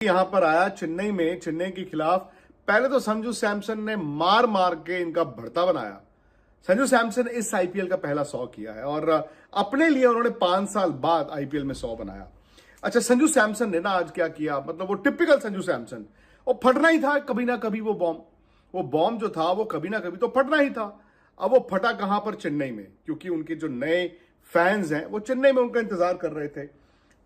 यहां पर आया चेन्नई में, चेन्नई के खिलाफ पहले तो संजू सैमसन ने मार मार के इनका भरता बनाया। संजू सैमसन इस आईपीएल का पहला 100 किया है और अपने लिए उन्होंने 5 साल बाद आईपीएल में 100 बनाया। अच्छा, संजू सैमसन ने ना आज क्या किया, मतलब वो टिपिकल संजू सैमसन, वो फटना ही था कभी ना कभी। वो बॉम्ब जो था वो कभी ना कभी तो फटना ही था। अब वो फटा कहां पर? चेन्नई में, क्योंकि उनके जो नए फैंस हैं वो चेन्नई में उनका इंतजार कर रहे थे।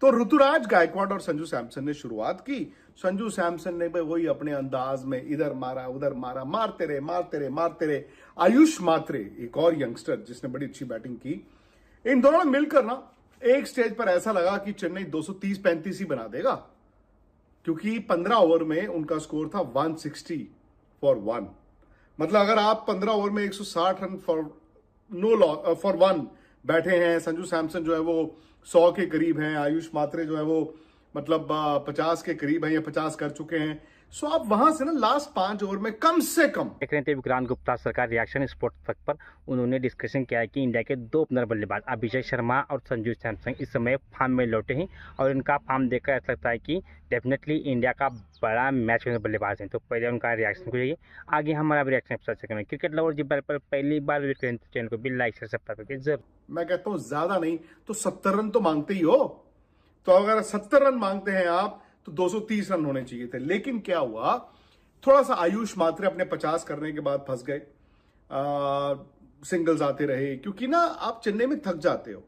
तो ऋतुराज गायकवाड़ और संजू सैमसन ने शुरुआत की। संजू सैमसन ने भाई वही अपने अंदाज में इधर मारा उधर मारा, मारते रहे। आयुष मात्रे, एक और यंगस्टर जिसने बड़ी अच्छी बैटिंग की, इन दोनों ने मिलकर ना एक स्टेज पर ऐसा लगा कि चेन्नई 230-35 ही बना देगा, क्योंकि 15 ओवर में उनका स्कोर था 160 फॉर 1। मतलब अगर आप 15 ओवर में 160 रन फॉर 1 बैठे हैं, संजू सैमसन जो है वो 100 के करीब हैं, आयुष मात्रे जो है वो मतलब 50 के करीब हैं या 50 कर चुके हैं। सो आप वहां से ना लास्ट 5 ओवर में कम से कम देख रहे थे विक्रांत गुप्ता सर का रिएक्शन स्पोर्ट्स तक पर। उन्होंने डिस्कशन किया है कि इंडिया के 2 ओपनर बल्लेबाज अभिषेक शर्मा और संजू सैमसन इस समय फॉर्म में लौटे हैं और इनका फॉर्म देखकर ऐसा लगता है कि डेफिनेटली इंडिया का बड़ा मैच में बल्लेबाज हैं। तो पहले उनका रिएक्शन को जाइए, आगे हमारा रिएक्शन चर्चा करेंगे। क्रिकेट लवर जी पर पहली बार विक्रांत चैनल को भी लाइक सब्सक्राइब करके जरूर। मैं कहता हूं ज्यादा नहीं तो 70 रन तो मांगते ही हो। तो अगर 70 रन मांगते हैं आप तो 230 रन होने चाहिए थे। लेकिन क्या हुआ, थोड़ा सा आयुष मात्रे अपने 50 करने के बाद फंस गए। सिंगल्स आते रहे, क्योंकि ना आप चेन्नई में थक जाते हो।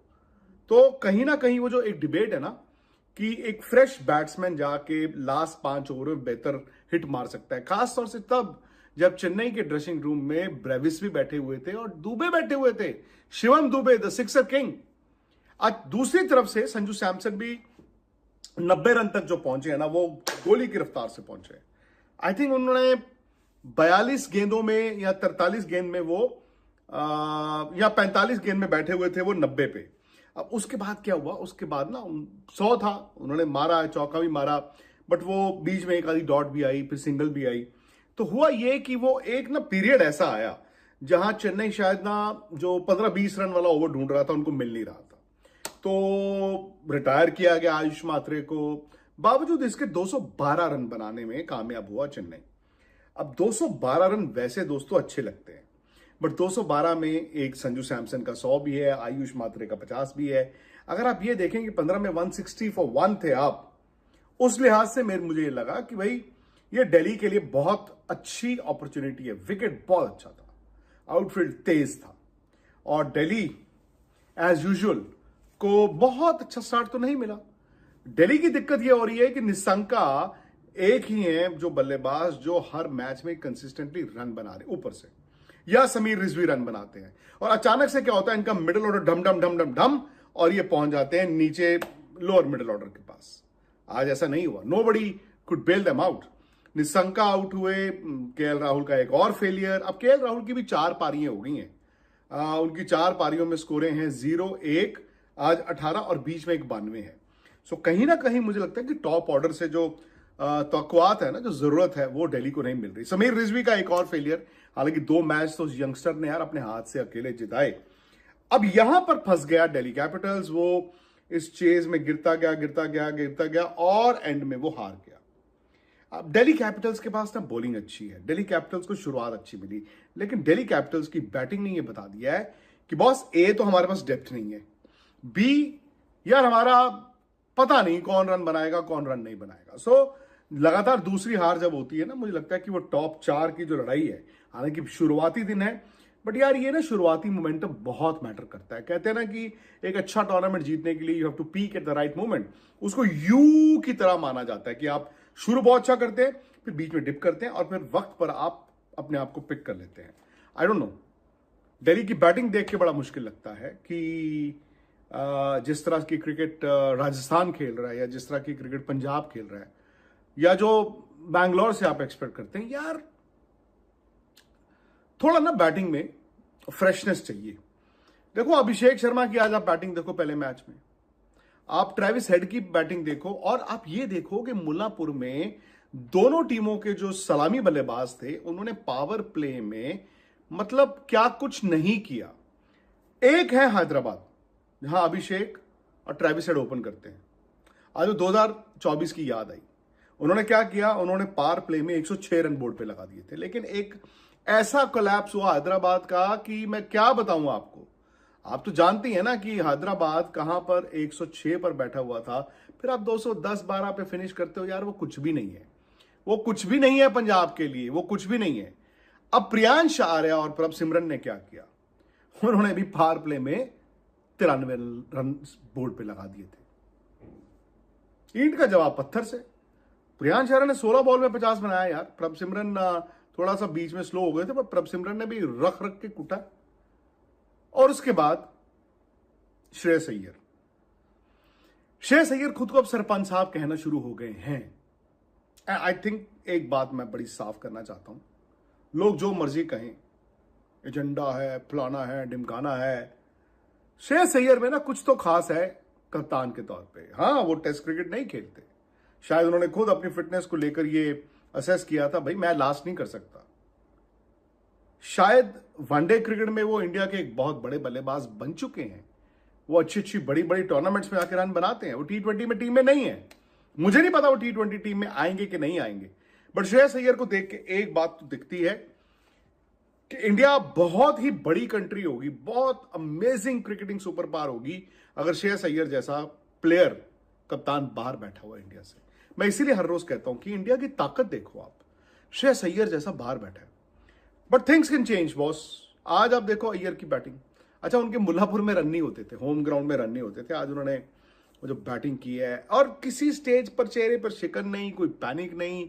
तो कहीं ना कहीं वो जो एक डिबेट है ना कि एक फ्रेश बैट्समैन जाके लास्ट 5 ओवर में बेहतर हिट मार सकता है, खासतौर से तब जब चेन्नई के ड्रेसिंग रूम में ब्रेविस भी बैठे हुए थे और दुबे बैठे हुए थे, Shivam Dubey the sixer king. आज दूसरी तरफ से संजू सैमसन भी 90 रन तक जो पहुंचे हैं ना, वो गोली की रफ्तार से पहुंचे। आई थिंक उन्होंने 42 गेंदों में या 43 गेंद में वो या 45 गेंद में बैठे हुए थे वो 90 पे। अब उसके बाद क्या हुआ, उसके बाद ना 100 था, उन्होंने मारा, चौका भी मारा, बट वो बीच में एक आधी डॉट भी आई, फिर सिंगल भी आई। तो हुआ ये कि वो एक ना पीरियड ऐसा आया जहां चेन्नई शायद ना जो 15-20 रन वाला ओवर ढूंढ रहा था उनको मिल नहीं रहा था। तो रिटायर किया गया आयुष मात्रे को। बावजूद इसके 212 रन बनाने में कामयाब हुआ चेन्नई। अब 212 रन वैसे दोस्तों अच्छे लगते हैं, बट 212 में एक संजू सैमसन का 100 भी है, आयुष मात्रे का 50 भी है। अगर आप ये देखें कि 15 में 160 फॉर 1 थे आप, उस लिहाज से मुझे ये लगा कि भाई ये दिल्ली के लिए बहुत अच्छी अपॉर्चुनिटी है। विकेट बहुत अच्छा था, आउटफील्ड तेज था, और दिल्ली एज यूजुअल को बहुत अच्छा स्टार्ट तो नहीं मिला। दिल्ली की दिक्कत यह हो रही है कि निशंका एक ही है जो बल्लेबाज जो हर मैच में कंसिस्टेंटली रन बना रहे ऊपर से, या समीर रिजवी रन बनाते हैं, और अचानक से क्या होता है, इनका मिडिल ऑर्डर डम डम डम डम डम और ये पहुंच जाते हैं नीचे लोअर मिडिल ऑर्डर के पास। आज ऐसा नहीं हुआ, nobody could bail them out. Nissanka out हुए, केएल राहुल का एक और फेलियर। अब केएल राहुल की भी 4 पारियां हो गई हैं, उनकी 4 पारियों में स्कोरें हैं 0, 1, आज 18 और बीच में एक 92 है। सो कहीं ना कहीं मुझे लगता है कि टॉप ऑर्डर से जो तवक्कुआत है ना, जो जरूरत है, वो दिल्ली को नहीं मिल रही। समीर रिजवी का एक और फेलियर, हालांकि 2 मैच तो उस यंगस्टर ने यार अपने हाथ से अकेले जिताए। अब यहां पर फंस गया दिल्ली कैपिटल्स। वो इस चेज में गिरता गया और एंड में वो हार गया। अब दिल्ली कैपिटल्स के पास ना बॉलिंग अच्छी है, दिल्ली कैपिटल्स को शुरुआत अच्छी मिली, लेकिन दिल्ली कैपिटल्स की बैटिंग ने ये बता दिया है कि बॉस ए तो हमारे पास डेप्थ नहीं है, बी यार हमारा पता नहीं कौन रन बनाएगा कौन रन नहीं बनाएगा। सो लगातार दूसरी हार जब होती है ना, मुझे लगता है कि वो टॉप 4 की जो लड़ाई है, हालांकि शुरुआती दिन है, बट यार ये ना शुरुआती मोमेंटम बहुत मैटर करता है। कहते हैं ना कि एक अच्छा टूर्नामेंट जीतने के लिए you have to peak at the right moment. उसको यू की तरह माना जाता है कि आप शुरू बहुत अच्छा करते हैं, फिर बीच में डिप करते हैं और फिर वक्त पर आप अपने आप को पिक कर लेते हैं। आई डोंट नो, दिल्ली की बैटिंग देख के बड़ा मुश्किल लगता है कि जिस तरह की क्रिकेट राजस्थान खेल रहा है, या जिस तरह की क्रिकेट पंजाब खेल रहा है, या जो बैंगलोर से आप एक्सपेक्ट करते हैं, यार थोड़ा ना बैटिंग में फ्रेशनेस चाहिए। देखो अभिषेक शर्मा की आज आप बैटिंग देखो, पहले मैच में आप ट्रेविस हेड की बैटिंग देखो, और आप ये देखो कि मुल्लापुर में दोनों टीमों के जो सलामी बल्लेबाज थे उन्होंने पावर प्ले में मतलब क्या कुछ नहीं किया। एक है हैदराबाद जहां अभिषेक और ट्रेविस हेड ओपन करते हैं। आज 2024 की याद आई, उन्होंने क्या किया, उन्होंने पावर प्ले में 106 रन बोर्ड पे लगा दिए थे। लेकिन एक ऐसा कोलैप्स हुआ हैदराबाद का कि मैं क्या बताऊं आपको। आप तो जानती हैं ना कि हैदराबाद कहां पर 106 पर बैठा हुआ था, फिर आप 210-12 पे फिनिश करते हो यार, वो कुछ भी नहीं है। वो कुछ भी नहीं है पंजाब के लिए, वो कुछ भी नहीं है। अब प्रियांश आर्य और प्रभ सिमरन ने क्या किया, उन्होंने भी पावर प्ले में 93 रन बोर्ड पे लगा दिए थे। ईंट का जवाब पत्थर से। प्रियांश आर्य ने 16 बॉल में 50 बनाया यार। प्रभ सिमरन थोड़ा सा बीच में स्लो हो गए थे, पर प्रभ सिमरन ने भी रख रख के कुटा। और उसके बाद श्रेयस अय्यर। श्रेयस अय्यर खुद को अब सरपंच साहब कहना शुरू हो गए हैं। आई थिंक एक बात मैं बड़ी साफ करना चाहता हूं, लोग जो मर्जी कहें, एजेंडा है, फलाना है, ढिमकाना है, श्रेयस अय्यर में ना कुछ तो खास है कप्तान के तौर पे। हाँ, वो टेस्ट क्रिकेट नहीं खेलते, शायद उन्होंने खुद अपनी फिटनेस को लेकर ये असेस किया था, भाई मैं लास्ट नहीं कर सकता। शायद वनडे क्रिकेट में वो इंडिया के एक बहुत बड़े बल्लेबाज बन चुके हैं, वो अच्छी अच्छी बड़ी बड़ी टूर्नामेंट्स में आकर रन बनाते हैं। वो T20 में टीम में नहीं है, मुझे नहीं पता वो T20 टीम में आएंगे कि नहीं आएंगे, बट श्रेयस अय्यर को देख के एक बात तो दिखती है कि इंडिया बहुत ही बड़ी कंट्री होगी, बहुत अमेजिंग क्रिकेटिंग सुपर पावर होगी अगर श्रेयस अय्यर जैसा प्लेयर कप्तान बाहर बैठा हुआ इंडिया से। मैं इसीलिए हर रोज कहता हूं कि इंडिया की ताकत देखो आप, श्रेयस अय्यर जैसा बाहर बैठा है। But things can change boss. आज आप देखो अय्यर की बैटिंग। अच्छा, उनके मुल्लापुर में रन नहीं होते थे, होम ग्राउंड में रन नहीं होते थे। आज उन्होंने वो जो बैटिंग की है, और किसी स्टेज पर चेहरे पर शिकन नहीं, कोई पैनिक नहीं,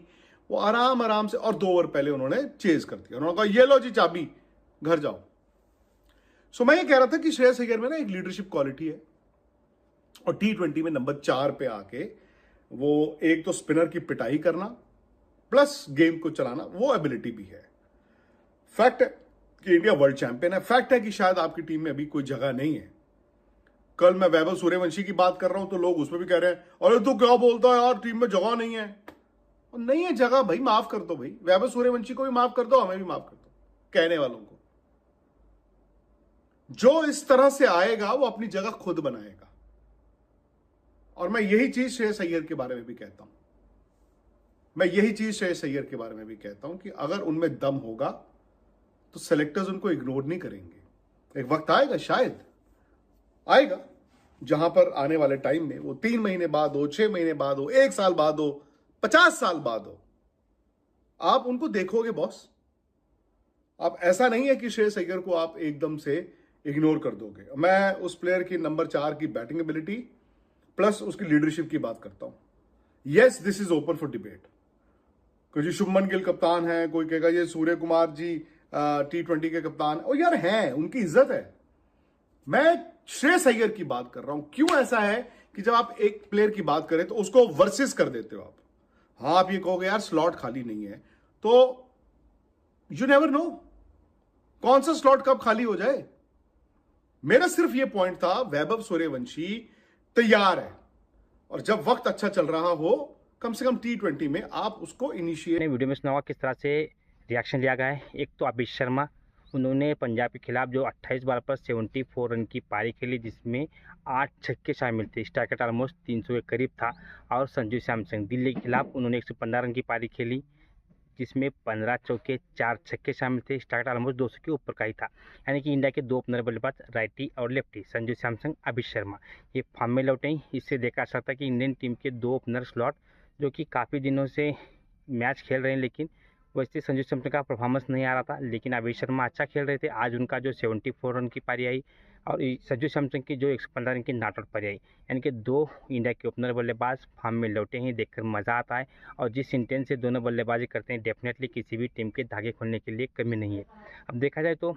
वो आराम आराम से, और 2 ओवर पहले उन्होंने चेज कर दिया। उन्होंने कहा ये लो जी चाबी, घर जाओ। सो मैं ये कह रहा था कि श्रेयस अय्यर में ना एक लीडरशिप क्वालिटी है, और T20 में नंबर 4 पे आके वो एक तो स्पिनर की पिटाई करना प्लस गेम को चलाना, वो एबिलिटी भी है। फैक्ट है कि इंडिया वर्ल्ड चैंपियन है, फैक्ट है कि शायद आपकी टीम में अभी कोई जगह नहीं है। कल मैं वैभव सूर्यवंशी की बात कर रहा हूं तो लोग उसमें भी कह रहे हैं अरे तू क्या बोलता है यार, टीम में जगह नहीं है। और नहीं है जगह भाई, माफ कर दो भाई, वैभव सूर्यवंशी को भी माफ कर दो, हमें भी माफ कर दो, कहने वालों को। जो इस तरह से आएगा वो अपनी जगह खुद बनाएगा। और मैं यही चीज श्रेयस अय्यर के बारे में भी कहता हूं, मैं यही चीज श्रेयस अय्यर के बारे में भी कहता हूं कि अगर उनमें दम होगा तो सेलेक्टर्स उनको इग्नोर नहीं करेंगे। एक वक्त आएगा, शायद आएगा, जहां पर आने वाले टाइम में वो 3 महीने बाद हो, 6 महीने बाद हो, 1 साल बाद हो, 50 साल बाद हो, आप उनको देखोगे बॉस। आप ऐसा नहीं है कि श्रेयस अय्यर को आप एकदम से इग्नोर कर दोगे। मैं उस प्लेयर की नंबर 4 की बैटिंग एबिलिटी प्लस उसकी लीडरशिप की बात करता हूं। Yes, this is open for debate. कोई जी शुभमन गिल कप्तान है, कोई कहेगा ये सूर्य कुमार जी T20 के कप्तान, और यार हैं, उनकी इज्जत है। मैं श्रेयस अय्यर की बात कर रहा हूं। क्यों ऐसा है कि जब आप एक प्लेयर की बात करें तो उसको वर्सेस कर देते हो आप। हाँ, आप ये कहोगे यार स्लॉट खाली नहीं है, तो यू नेवर नो कौन सा स्लॉट कब खाली हो जाए। मेरा सिर्फ ये पॉइंट था, वैभव सूर्यवंशी तैयार है, और जब वक्त अच्छा चल रहा हो, कम से कम T20 में आप उसको इनिशिएट। वीडियो में सुना हुआ किस तरह से रिएक्शन लिया गया है। एक तो अभिषेक शर्मा, उन्होंने पंजाब के खिलाफ जो 28 बॉल पर 74 रन की पारी खेली, जिसमें 8 छक्के शामिल थे, स्ट्राइक रेट ऑलमोस्ट 300 के करीब था। और संजू सैमसन, दिल्ली के खिलाफ उन्होंने 115 रन की पारी खेली, जिसमें 15 चौके 4 छक्के शामिल थे, स्ट्राइक रेट ऑलमोस्ट 200 के ऊपर का ही था। यानी कि इंडिया के 2 ओपनर बल्लेबाज, राइटी और लेफ्टी, संजू सैमसन, अभिषेक शर्मा, ये फॉर्म में लौटे हैं। इससे देखा जा सकता है कि इंडियन टीम के 2 ओपनर स्लॉट जो कि काफ़ी दिनों से मैच खेल रहे हैं, लेकिन वैसे संजू सैमसन का परफॉर्मेंस नहीं आ रहा था, लेकिन अभिषेक शर्मा अच्छा खेल रहे थे। आज उनका जो 74 रन की पारी आई और संजू सैमसन की जो 115 रन की नॉट आउट पारी आई, यानी कि 2 इंडिया के ओपनर बल्लेबाज फॉर्म में लौटे हैं। देखकर मज़ा आता है, और जिस इंटेंस से दोनों बल्लेबाजी करते हैं, डेफिनेटली किसी भी टीम के धागे खोलने के लिए कमी नहीं है। अब देखा जाए तो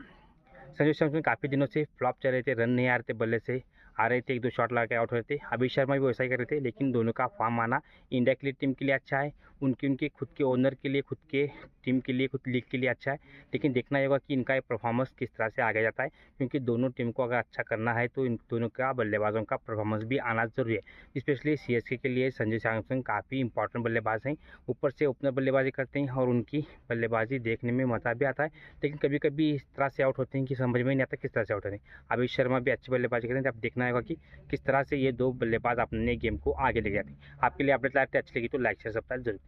संजू सैमसन काफ़ी दिनों से फ्लॉप चल रहे थे, रन नहीं आ रहे थे, बल्ले से आ रहे थे, 1-2 शॉट लगा के आउट हो रहे थे। अभिषेक शर्मा भी वैसा ही कर रहे थे, लेकिन दोनों का फॉर्म आना इंडिया के लिए, टीम के लिए अच्छा है। उनके खुद के ओनर के लिए, खुद के टीम के लिए, खुद लीग के लिए अच्छा है। लेकिन देखना होगा कि इनका परफॉर्मेंस किस तरह से आगे जाता है, क्योंकि दोनों टीम को अगर अच्छा करना है तो इन दोनों का बल्लेबाजों का परफॉर्मेंस भी आना जरूरी है। स्पेशली CSK के लिए संजू सैमसन काफ़ी इंपॉर्टेंट बल्लेबाज हैं, ऊपर से ओपनर बल्लेबाजी करते हैं, और उनकी बल्लेबाजी देखने में मज़ा भी आता है। लेकिन कभी कभी इस तरह से आउट होते हैं कि समझ में नहीं आता किस तरह से आउट होते हैं। अभिषेक शर्मा भी अच्छी बल्लेबाजी करते हैं। अब देखना होगा कि किस तरह से ये दो बल्लेबाज अपने गेम को आगे ले गए थे। आपके लिए अपडेट लाते अच्छी लगी तो लाइक शेयर सब्सक्राइब जरूर।